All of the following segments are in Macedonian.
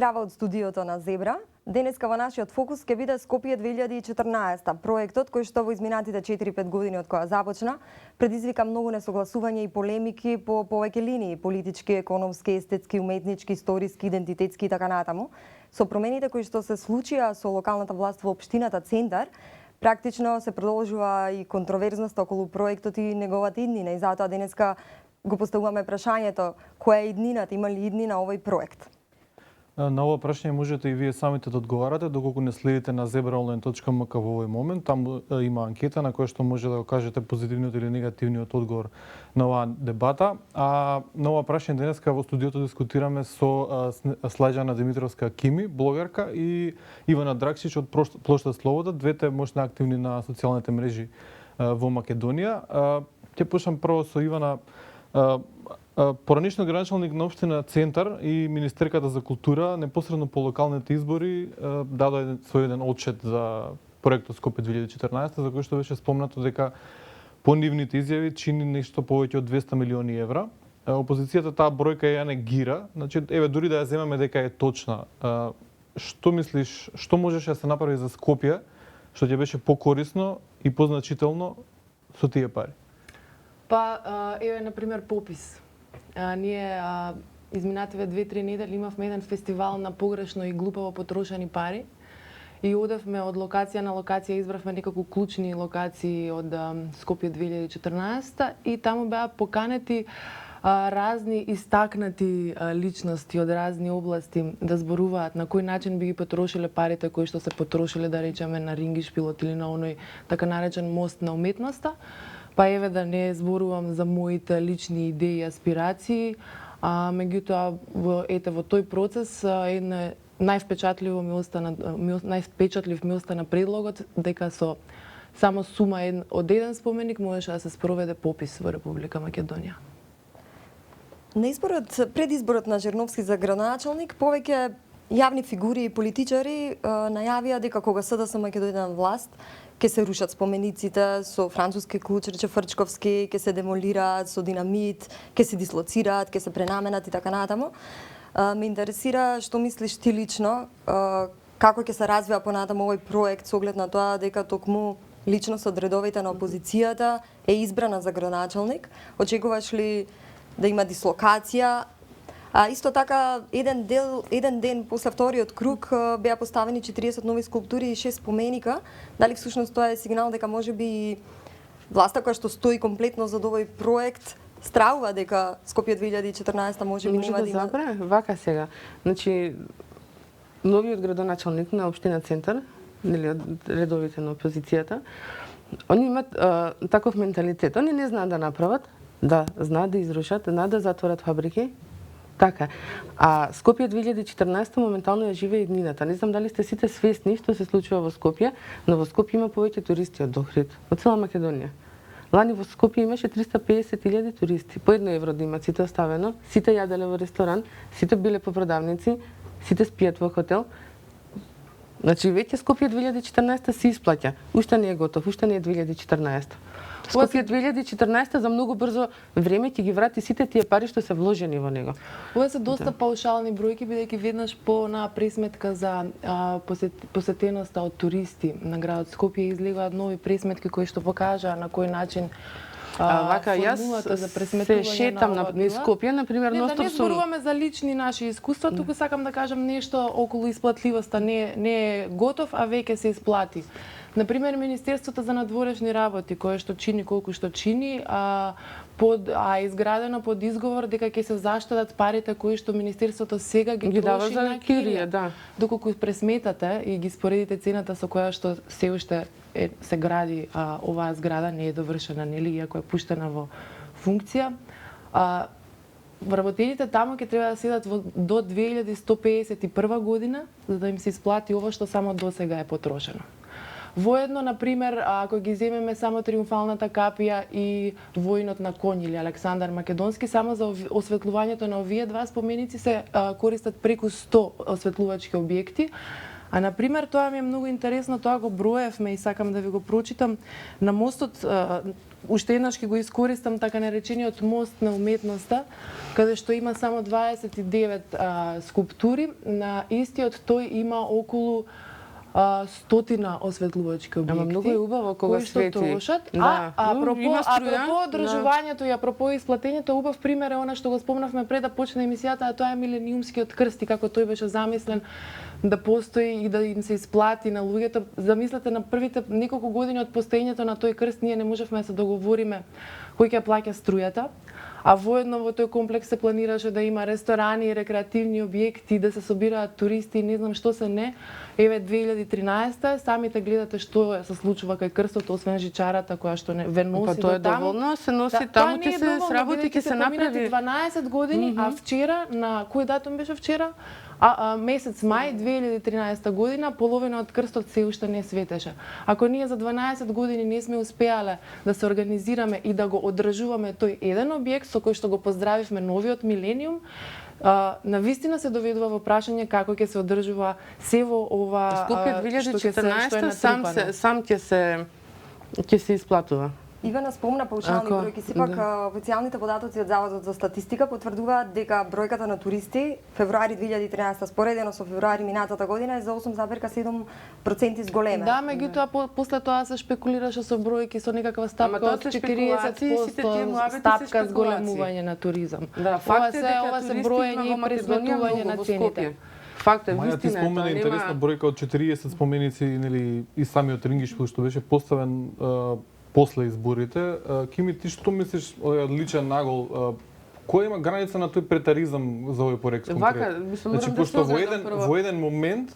Здраво од студиото на Зебра. Денеска во нашиот фокус ќе биде Скопје 2014. Проектот кој што во изминатите 4-5 години од која започна, предизвика многу несогласување и полемики по повеќе линии: политички, економски, естетски, уметнички, историски, идентитетски и така натаму. Со промените кои што се случија со локалната власт во општината Центар, практично се продолжува и контроверзноста околу проектот и неговата иднина, и затоа денеска го поставуваме прашањето: која е иднината, има ли иднина овој проект? На ова прашање можете и вие самите да одговарате доколку не следите на zebraonline.mk во овој момент. Таму има анкета на која што може да го кажете позитивниот или негативниот одговор на оваа дебата. А на ова прашање денеска во студиото дискутираме со Слајджана Димитровска Кими, блогерка, и Ивана Дракшич од Плошта Слобода, двете мощно активни на социјалните мрежи во Македонија. Ќе почнам прво со Ивана. Поранишно градоначалник на општина Центар и министерката за култура непосредно по локалните избори дадоа свој еден отчет за проектот Скопје 2014, за кој што беше спомнато дека по нивните изјави чини нешто повеќе од 200 милиони евра. Опозицијата таа бројка ја негира, значи еве дури да ја земаме дека е точна. Што мислиш, што можеше да се направи за Скопје што ќе беше покорисно и позначително со тие пари? Па, еве, например, попис. Ние изминативе 2-3 недели имавме еден фестивал на погрешно и глупаво потрошени пари и одевме од локација на локација, избравме некако клучни локации од Скопје 2014 и таму беа поканети разни истакнати личности од разни области да зборуваат на кој начин би ги потрошиле парите кои што се потрошиле, да речеме, на Рингишпилот или на оној така наречен мост на уметноста. Па еве да не зборувам за моите лични идеи и аспирации, меѓутоа во тој процес највпечатлив ми остана предлогот дека со само сума од еден споменик можеше да се спроведе попис во Република Македонија. Пред изборот на Жерновски за градоначалник, повеќе јавни фигури и политичари најавија дека кога СДСМ ќе дојде на власт, ќе се рушат спомениците со француски клуч, рече Фрчковски, ќе се демолираат со динамит, ќе се дислоцираат, ќе се пренаменат и така натаму. Ме интересира што мислиш ти лично, како ќе се развива понатаму овој проект со оглед на тоа дека токму личност од редовите на опозицијата е избрана за градоначалник. Очекуваш ли да има дислокација? Исто така, еден ден после вториот круг беа поставени 40 нови скулптури и 6 споменика. Дали всушност тоа е сигнал дека можеби власта која што стои комплетно за овој проект стравува дека Скопје 2014 можеби нема да има... Може да вака сега. Значи, новиот градоначалник на општина Центар, нели од редовите на опозицијата, они имаат таков менталитет. Они не знаат да направат, да знаат да изрушат, знаат да затворат фабрики. Така. А Скопје 2014 моментално ја живее иднината. Не знам дали сте сите свесни што се случува во Скопје, но во Скопје има повеќе туристи од Охрид, од цела Македонија. Лани во Скопје имаше 350.000 туристи. По 1 евро да имат, сите оставено, сите јаделе во ресторан, сите биле по продавници, сите спијат во хотел. Значи веќе Скопје 2014 се исплаќа. Уште не е готов, уште не е 2014. Скопје 2014 за многу брзо време ќе ги врати сите тие пари што се вложени во него. Ова се доста паушални бројки, бидејќи веднаш по на пресметка за посетеноста од туристи на градот Скопје излегуваат нови пресметки кои што покажаа на кој начин вака јас се шетам на Скопје, на пример, да не зборуваме за лични наши искуства, туку сакам да кажам нешто околу исплатливоста, не е готов, а веќе се исплати. Например, Министерството за надворешни работи, кое што чини колку што чини, изградено под изговор дека ќе се заштедат парите кои што Министерството сега ги троши на кирија. Да. Доколку пресметате и ги споредите цената со која што се уште се гради оваа зграда, не е довршена, нели, иако е пуштена во функција. Вработените таму ќе треба да седат до 2151 година, за да им се исплати ова што само досега е потрошено. Воедно, например, ако ги земеме само Триумфалната капија и воинот на конј или Александар Македонски, само за осветлувањето на овие два споменици се користат преку 100 осветлувачки објекти, А на пример тоа ми е многу интересно, тоа го броевме и сакам да ви го прочитам. На мостот уште еднаш ќе го искористам така наречениот мост на уметноста, каде што има само 29 скулптури. На истиот тој има околу 100 осветлувачки објекти. Ама многу е убаво кога кои што свети. трошат. Да. Апропо одржувањето и апропо исплатењето, убав пример е она што го спомнавме пред да почне емисијата, а тоа е милениумскиот крст и како тој беше замислен да постои и да им се исплати на луѓето. Замислете, на првите неколку години од постоењето на тој крст ние не можевме да се договориме кој ќе плаќа струјата. А воедно во тој комплекс се планираше да има ресторани, рекреативни објекти, да се собираат туристи, не знам што се не. Еве 2013 самите гледате што се случува кај крстот, освен жичарата која што не ве носи Тоа е до таму. доволно, се носи таму, ќе се сработи, ќе се направи. 12 години, а вчера, на кој датум беше вчера? Месец мај 2013 година, половина од крстот се уште не светеше. Ако ние за 12 години не сме успеале да се организираме и да го одржуваме тој еден објект со кој што го поздравивме новиот милениум, навистина се доведува во прашање како ќе се одржува се во ова Скопје што е 2014 сам ќе се исплатува. Ивана спомна паушални бројки, сепак официјалните податоци од Заводот за статистика потврдуваат дека бројката на туристи февруари 2013 споредено со февруари минатата година е за 8,7% зголемена. Да, меѓутоа после тоа се шпекулираше со бројки со некаква стапка од 40% стапка зголемување на туризам. Да, факт е дека ова се броење и пресметување на цените. Факт е, Маја ти вистина спомена интересна бројка од 40 споменици, нели, и самиот рингишпил што беше поставен после изборите. Кими, ти што мислиш од личен нагол? Која има граница на тој претаризам за овој проект конкретно? Вака, мислам, Значи, пошто во еден момент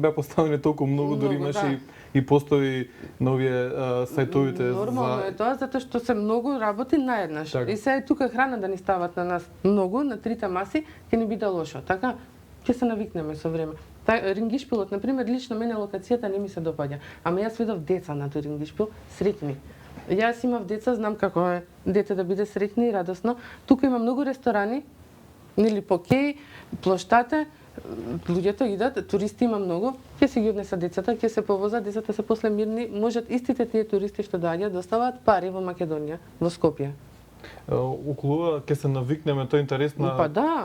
беа поставени толку многу, дури имаше и постои на овие сајтовите Нормално е тоа, затоа што се многу работи наеднаш. Така. И сега тука храна да ни стават на нас многу, на трите маси, ќе ни биде лошо. Така, ќе се навикнеме со време. Рингишпилот, например, лично мене локацијата не ми се допаѓа. Ама јас видов деца на тој рингишпил, среќни. Јас имав деца, знам како е дете да биде среќно и радосно. Тука има многу ресторани, нели покеј, плоштате, луѓето идат, туристи има многу, ќе си ги однесат децата, ќе се повозат, децата се после мирни, можат истите тие туристи што доаѓаат да оставаат пари во Македонија, во Скопје. Околу ова ќе се навикнеме, тоа е интересна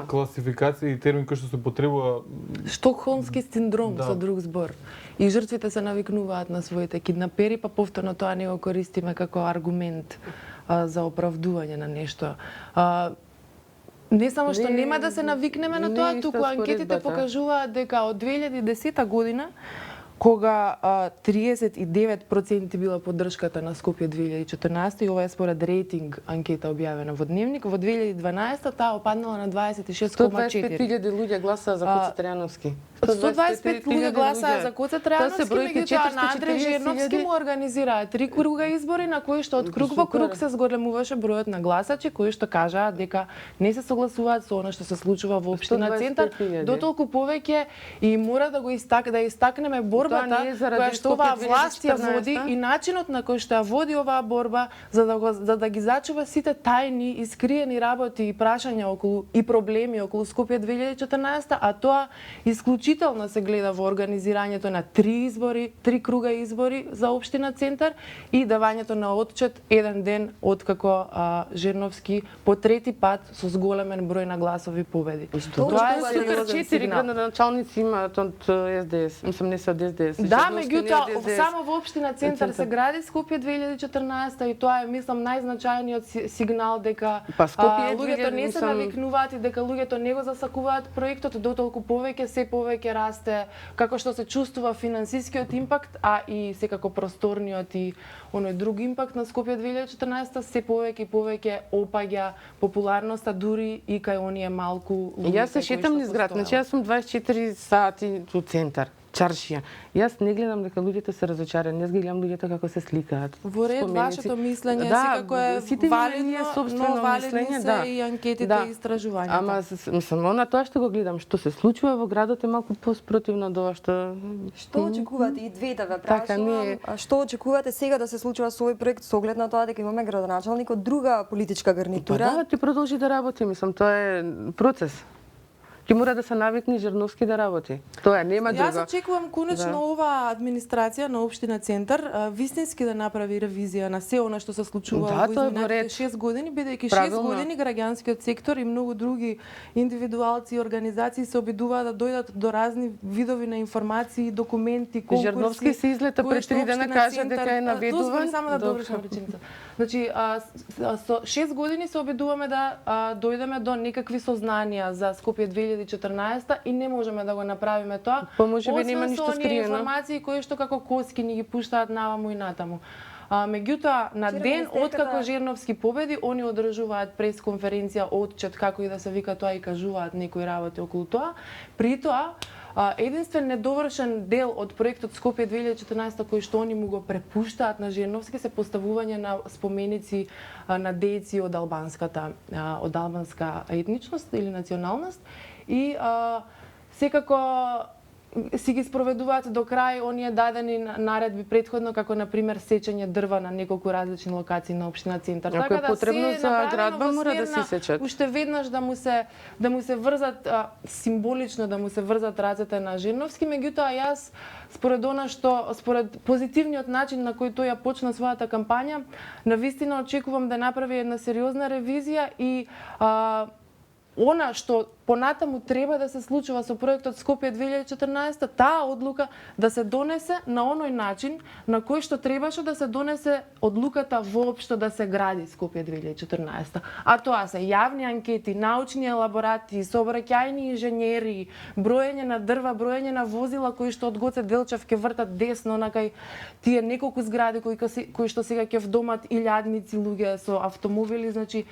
класификација и термин кој што се потребува. Штокхолмски синдром, Да. со друг збор. И жртвите се навикнуваат на своите киднапери, па повторно тоа не го користиме како аргумент за оправдување на нешто. Не само што нема да се навикнеме на тоа, туку анкетите покажуваат дека од 2010 година, кога 39% била поддршката на Скопје 2014 и ова е според рейтинг анкета објавена во Дневник, во 2012 таа опаднала на 26,4. 125.000 луѓе гласаа за Коце Трајановски. 125 луѓе гласаа за Коце Трајановски, меѓутоа на Андреј Жерновски му организираа 3 круга избори на кои што од круг во круг се зголемуваше бројот на гласачи кои што кажаа дека не се согласуваат со она што се случува во општина Центар, дотолку повеќе и мора да го истакнеме борбата која што оваа власт ја води и начинот на кој што ја води оваа борба за да ги зачува сите тајни и скриени работи и прашања околу и проблеми околу Скопје 2014, а тоа исклучително се гледа во организирањето на 3 круга избори за општина Центар и давањето на отчет еден ден откако Жерновски по трети пат со зголемен број на гласови победи. Тоа е супер, 4 градоначалници имаат од СДС, мислам не се од СДС. Да, меѓутоа само во општина Центар се гради Скопје 2014 и тоа е мислам најзначајниот сигнал дека луѓето не се навикнуваат и дека луѓето не го засакуваат проектот, дотолку повеќе се повеќе расте како што се чувствува финансискиот импакт, а и секако просторниот и оној друг импакт на Скопје 2014 се повеќе и повеќе опаѓа популарноста дури и кај оние малку луѓе. Јас се шетам низ град, значи јас сум 24 сати во Центар. Чаршија. Јас не гледам дека луѓето се разочарани, јас ги гледам луѓето како се сликаат. Во ред вашето мислење секако е валидно, но валидни се и анкетите и истражувањата. Ама мислам, она тоа што го гледам, што се случува во градот е малку поспротивно до ова Што очекувате и двете ве прашувам? Што очекувате сега да се случува со овој проект со оглед на тоа дека имаме градоначалник од друга политичка гарнитура? Па да, ти продолжи да работи, мислам, тоа е процес. ќе мора да се навикне Жирновски да работи. Тоа е, нема друго. Јас очекувам конечно оваа администрација на општина Центар вистински да направи ревизија на се она што се случува Да, во тоа е во изминатите ред. 6 години, бидејќи 6 Правилно. години граѓанскиот сектор и многу други индивидуалци и организации се обидуваат да дојдат до разни видови на информации, документи, конкурси. Жирновски се излета кои пред што 3 дена општина кажа Центар- дека е наведуван. Дозволи само да Добро. довршам реченица. Значи, со 6 години се обидуваме да дојдеме до некакви сознанија за Скопје 2014 и не можеме да го направиме тоа. Па можеби нема освен ништо со оние скриено. информации кои што како коски ни ги пуштаат наваму и натаму. Меѓутоа, на Вчера ден министерката- откако Жирновски победи, они одржуваат пресконференција, отчет, како и да се вика тоа, и кажуваат некои работи околу тоа. При тоа, единствен недовршен дел од проектот Скопје 2014 кој што они му го препуштаат на Жирновски се поставување на споменици на дејци од албанска етничност или националност и секако си ги спроведуваат до крај оние дадени наредби претходно, како на пример сечење дрва на неколку различни локации на општина Центар. Ако е потребно се за направено градба, во мора да смер се на сечат. Уште веднаш да му се врзат символично да му се врзат рацете на Жирновски, меѓутоа јас според позитивниот начин на кој тој ја почна својата кампања, навистина очекувам да направи една сериозна ревизија и она што понатаму треба да се случува со проектот Скопје 2014, таа одлука да се донесе на оној начин на кој што требаше да се донесе одлуката воопшто да се гради Скопје 2014. А тоа се јавни анкети, научни елаборати, сообраќајни инженери, броење на дрва, броење на возила кои што од Гоце Делчев ќе вртат десно на кај тие неколку згради кои што сега ќе вдомат илјадници луѓе со автомобили, значи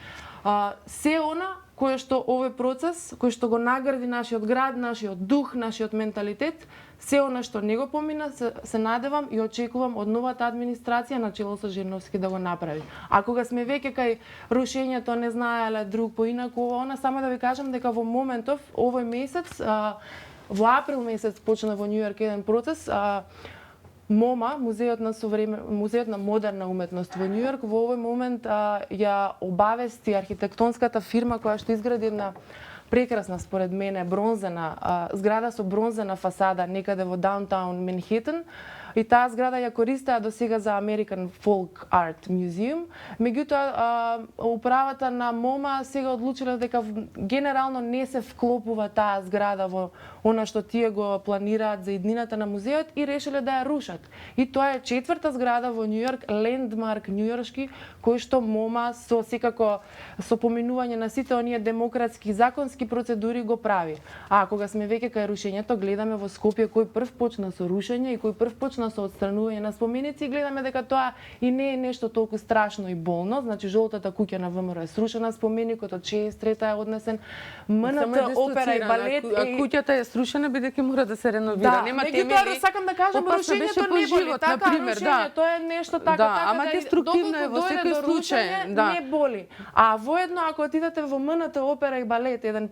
се она кое што овој процес, кој што го награди нашиот град, нашиот дух, нашиот менталитет, се она што не го помина, се надевам и очекувам од новата администрација на чело со Жирновски да го направи. А кога сме веќе кај рушењето, не знаеле друг поинаку, она само да ви кажам дека во моментов, овој месец, во април месец почна во Њујорк еден процес, МОМА, музеот на модерна уметност во Њујорк, во овој момент ја обавести архитектонската фирма која што изгради една прекрасна според мене зграда со бронзена фасада некаде во даунтаун Манхетен. И таа зграда ја користеа до сега за American Folk Art Museum. Меѓутоа, управата на МОМА сега одлучила дека генерално не се вклопува таа зграда во она што тие го планираат за иднината на музеот и решиле да ја рушат. И тоа е четврта зграда во Њујорк, лендмарк њујоршки, кој што МОМА со поминување на сите оние демократски законски процедури го прави. А кога сме веќе кај рушењето, гледаме во Скопје кој прв почна со рушење и кој прв почна со отстранување на споменици, и гледаме дека тоа и не е нешто толку страшно и болно. Значи жолтата куќа на ВМРО е срушена, споменикот од 63-та е однесен, МНТ опера и балет куќата е срушена бидејќи мора да се реновира. Нема темели. Меѓутоа сакам да кажам, рушењето не боли, така рушењето е нешто така ама деструктивно е во секој случај, не боли. А воедно ако отидете во МНТ опера и балет, еден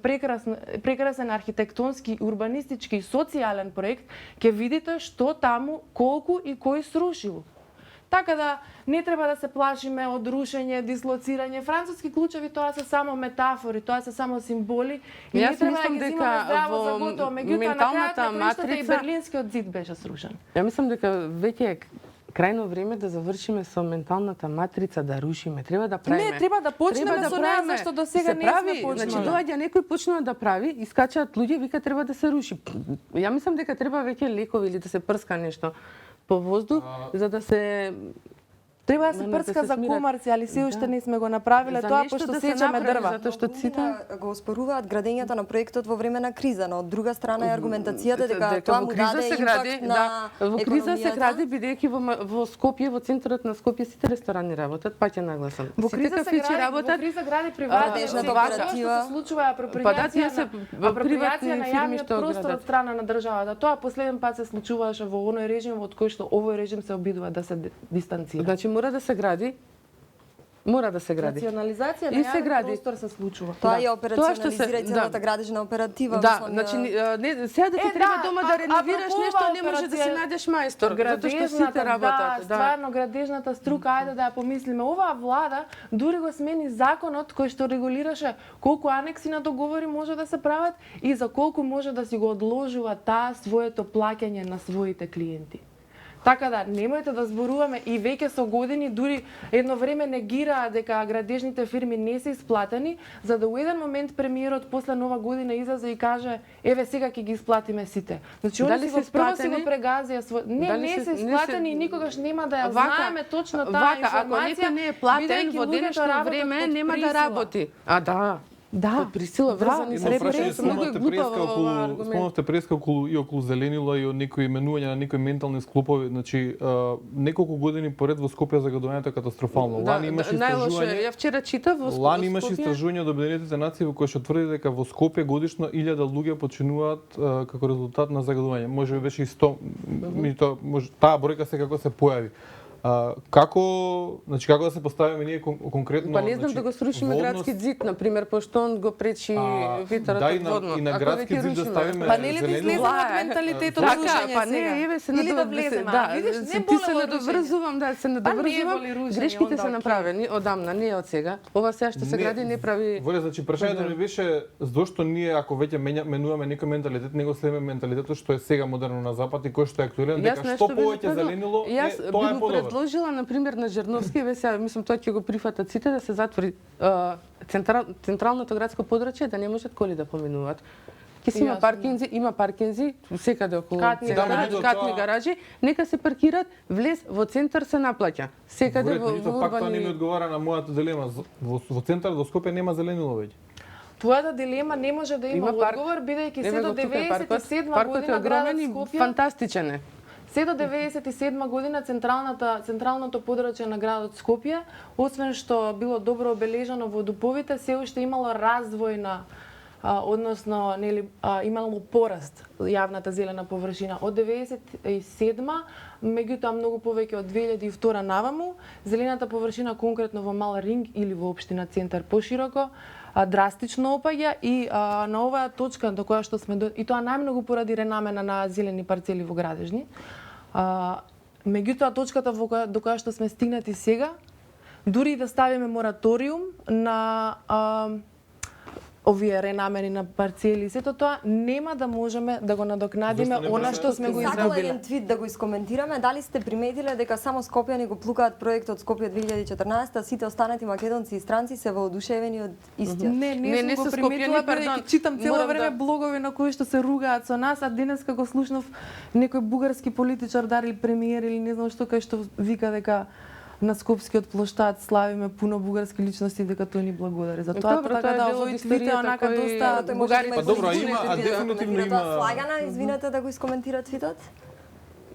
прекрасен архитектонски, урбанистички и социјален проект, ќе видите што таму, колку и кој срушил. Така да не треба да се плашиме од рушење, дислоцирање. Француски клучеви тоа се само метафори, тоа се само символи и не треба да ги земаме здраво за готово. Меѓутоа на крајот на краиштата и Берлинскиот зид беше срушен. Ја мислам дека веќе е крајно време да завршиме со менталната матрица, да рушиме. Треба да правиме. Не, треба да почнеме со неа, зашто до сега не сме почнали. Значи доаѓа некој почнува да прави, искачаат луѓе, вика треба да се руши. Ја мислам дека треба веќе лекови или да се прска нешто по воздух, за да се треба да се прска за комарци, али се уште не сме го направиле тоа, пошто сечаме дрва. Затоа што сите го оспоруваат градењето на проектот во време на криза, но од друга страна е аргументацијата дека тоа му даде импакт на во криза се гради бидејќи во Скопје, во центарот на Скопје сите ресторани работат, паќе нагласам. Во криза се гради приватна оператива. Се случува апроприација на јавниот простор од страна на државата. Тоа последен пат се случуваше во оној режим од кој што овој режим се обидува да се дистанцира. Значи мора да се гради Мора да се гради. Рационализација И на се јавен гради. простор се случува. Тоа Да. ја Тоа што се- операционализира и целата градежна оператива. Да, во значи самија- не, сега да ти треба дома да реновираш апропо нешто, ова не може да си операција, најдеш мајстор, затоа што сите Градежната, работат. да, стварно градежната струка, ајде да ја помислиме. Оваа влада дури го смени законот кој што регулираше колку анекси на договори може да се прават и за колку може да си го одложува таа своето плаќање на своите клиенти. Така да, немојте да зборуваме и веќе со години, дури едно време негираа дека градежните фирми не се исплатени, за да у еден момент премиерот после Нова година излезе и каже: "Еве сега ќе ги исплатиме сите." Значи они Дали си го се прво си исплатени? го прегазија свој. Не, Дали не се- се не се- исплатени и никогаш нема да ја знаеме точно таа вака, информација. ако некој не е платен бидејќи во луѓето денешно работат време, под нема да присила. работи. А да. Да. Под присила врзани Да, се Но репресија. прашање Многу е спомнавте глупаво преска оваа околу аргумент. спомнавте преска околу зеленило и од некои именувања на некои ментални склопови, значи неколку години поред во Скопје загадувањето е катастрофално. Лани имаше најлошо е. истражување. Ја вчера читав во Лани имаше Скопје. истражување од Обединетите нации во кое што тврди дека во Скопје годишно 1000 луѓе починуваат како резултат на загадување. Може би беше и 100, таа бројка секако се појави. Како да се поставиме ние конкретно? Па не знам значи, да го срушиме во градски однос- зид, на пример, пошто он го пречи ветерот да, од водно. и на Ако градски веќе зид да рушиме. ставиме Па нели да зеленило? излеземе од менталитетот Така, рушење па сега? не, еве се Или да надо- влеземе, да, видиш, не ти болело се рушење. надоврзувам, да, се Па не надоврзувам. боли рушење, Грешките онда се окей. направени одамна, не од сега. Ова сега што се Не, гради не прави. Воле, значи прашањето ми беше зошто ние ако веќе менуваме некој менталитет, него следиме менталитетот што е сега модерно на запад и кој што е актуелен, дека Јас што нешто би повеќе предлагала. зеленило, Јас тоа би е му подобро. предложила на пример на Жерновски, еве сега мислам тоа ќе го прифатат сите да се затвори централното градско подрачје, да не можат коли да поминуваат. Ќе си има Јасно, паркинзи, има паркинзи секаде околу Катни центарот, гаражи. катни гаражи, нека се паркираат, влез во центар се наплаќа. Секаде во Пак тоа не ми урбани. одговара на мојата дилема. Во центар до Скопје нема зеленило веќе. Твојата дилема не може да има Има парк. одговор, бидејќи се Еве до го тука е паркот. 97 Паркот е година градот огромен и Скопје, фантастичен е. се до 97 година централното подрачје на градот Скопје, освен што било добро обележано во дуповите, се уште имало развојна односно нели имало пораст јавната зелена површина од 97 меѓутоа многу повеќе од 2002 наваму зелената површина конкретно во Мал Ринг или во општина Центар пошироко драстично опаѓа и на оваа точка до која што сме и тоа најмногу поради ренамена на зелени парцели во градежни. Меѓутоа точката до која што сме стигнати сега, дури и да ставиме мораториум на овие ренамени на парцели и сето тоа, нема да можеме да го надокнадиме Зошто не она можеме што сме го Сакала изгубиле. еден твит да го искоментираме. Дали сте приметиле дека само Скопјани го плукаат проектот Скопје 2014, а сите останати македонци и странци се воодушевени од истиот? Не, Не, не не сум го се приметила, Скопјани, пардон. бидејќи читам цело Морам време да- блогови на кои што се ругаат со нас, а денеска го слушнав некој бугарски политичар, дали премиер или не знам што, кај што вика дека на Скопскиот плоштад славиме пуно бугарски личности, дека тој ни благодари за тоа. Добро, Така тоа е да дел од овој твит е историјата онака кој- доста Тој може да има Па и добро, позитивни има, а твитови да дефинитивно коментира тоа. има- Слагана, извинете да го искоментира твитот?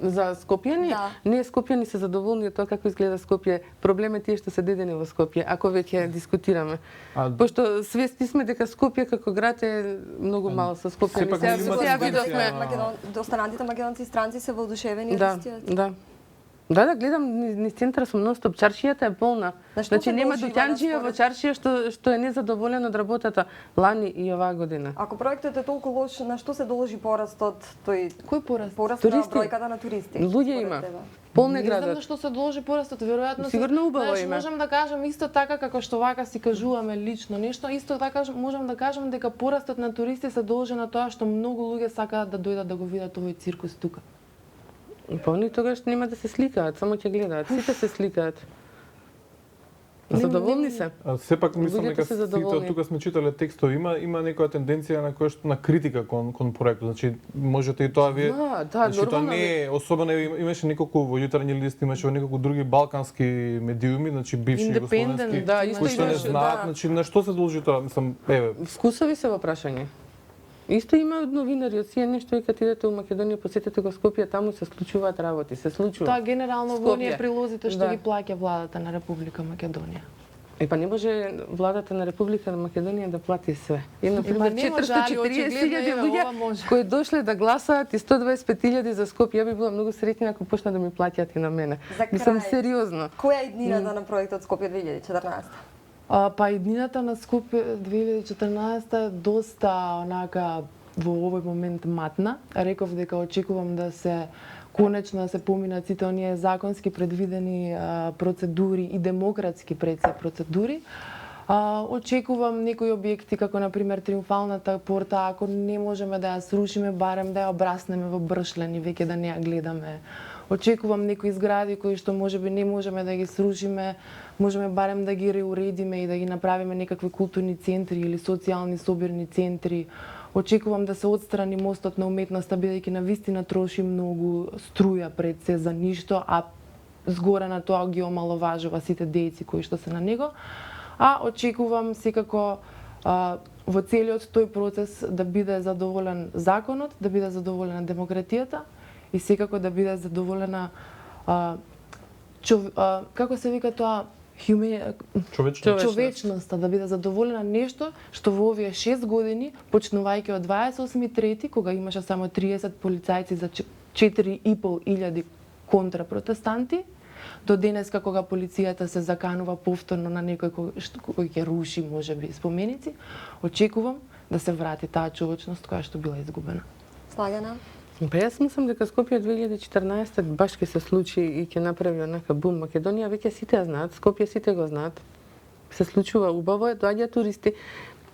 За Скопјани? Да. Не, Скопјани се задоволни од тоа како изгледа Скопје. Проблем е тие што се дедени во Скопје, ако веќе дискутираме. Пошто свесни сме дека Скопје како град е многу мало со Скопјани. сепак Сега, не има сега тенденција. видовме. Останатите македонци и странци се воодушевени од Да, истиот. да. Да, гледам низ центар сум ностоп. Чаршијата е полна. На што Значи се нема должи дуќанџија вала во според? чаршија што е незадоволен од работата лани и оваа година. Ако проектот е толку лош, на што се должи порастот тој Кој пораст? пораст на Туристи. бројката на туристи? Луѓе според има. тебе? Полн е Не знам на градот. што се должи порастот, веројатно Сигурно убаво знаеш, има. можам да кажам исто така како што вака си кажуваме лично нешто, исто така можам да кажам дека порастот на туристи се должи на тоа што многу луѓе сакаат да дојдат да го видат овој циркус тука. Па они тогаш нема да се сликаат, само ќе гледаат. Сите се сликаат. Задоволни се. Сепак мислам Луѓето дека се сите задоволни. тука сме читале текстови, има некоја тенденција на која што на критика кон проектот. Значи можете и тоа вие. Да, Значи тоа нормално не е, особено имаше неколку во јутренји лист, имаше во неколку други балкански медиуми, значи бивши Independent, југословенски, да, исто кои што не имаше, знаат, да. значи на што се должи тоа, мислам, еве. Вкусови се во прашање. Исто има новинари од сие нешто и кога идете во Македонија, посетете го Скопје, таму се случуваат работи, се случува. Тоа генерално во Скопје. оние прилозите што Да. ги плаќа владата на Република Македонија. Па не може владата на Република Македонија да плати све. И на пример не може, али 440.000 очигледно, луѓе ова може. кои дошле да гласаат и 125.000 за Скопје, ја би била многу среќна ако почна да ми плаќаат и на мене. За Мислам крај. сериозно. Која е иднината на проектот Скопје 2014? Па иднината на Скопје 2014 е доста онака во овој момент матна. Реков дека очекувам да се конечно да се поминат сите оние законски предвидени процедури и демократски пред се процедури. Очекувам некои објекти како на пример Триумфалната порта, ако не можеме да ја срушиме, барем да ја обраснеме во бршлен и веќе да не ја гледаме. Очекувам некои згради кои што можеби не можеме да ги срушиме, можеме барем да ги реуредиме и да ги направиме некакви културни центри или социјални собирни центри. Очекувам да се отстрани мостот на уметноста, бидејќи на вистина троши многу струја пред се за ништо, а згоре на тоа ги омаловажува сите дејци кои што се на него. А очекувам секако во целиот тој процес да биде задоволен законот, да биде задоволена демократијата и секако да биде задоволена како се вика тоа човечноста, да биде задоволена нешто што во овие 6 години, почнувајќи од 28.3, кога имаше само 30 полицајци за 4.500 контрапротестанти, до денеска кога полицијата се заканува повторно на некој кој ќе руши можеби споменици, очекувам да се врати таа човечност која што била изгубена. Слагана? Па јас мислам дека Скопје 2014 баш ќе се случи и ќе направи онака бум. Македонија веќе сите ја знаат, Скопје сите го знаат. Се случува убаво е, доаѓаат туристи.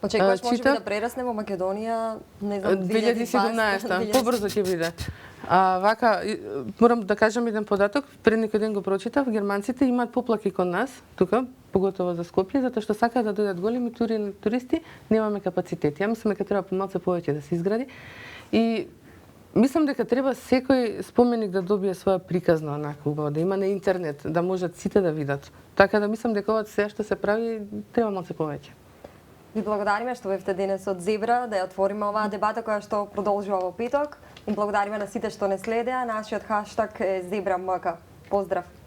Очекуваш можеби да прерасне во Македонија, не знам, 2017, побрзо ќе биде. Вака, морам да кажам еден податок, пред некој ден го прочитав, германците имаат поплаки кон нас, тука, поготово за Скопје, затоа што сакаат да дојдат големи туристи, немаме капацитет. Ја мислам дека треба помалку повеќе да се изгради. И мислам дека треба секој споменик да добие своја приказна онака убаво, да има на интернет, да можат сите да видат. Така да мислам дека ова се што се прави треба малку повеќе. Ви благодариме што бевте денес од Зебра, да ја отвориме оваа дебата која што продолжува во петок. И благодариме на сите што не следеа. Нашиот хаштаг е ЗебраМК. Поздрав!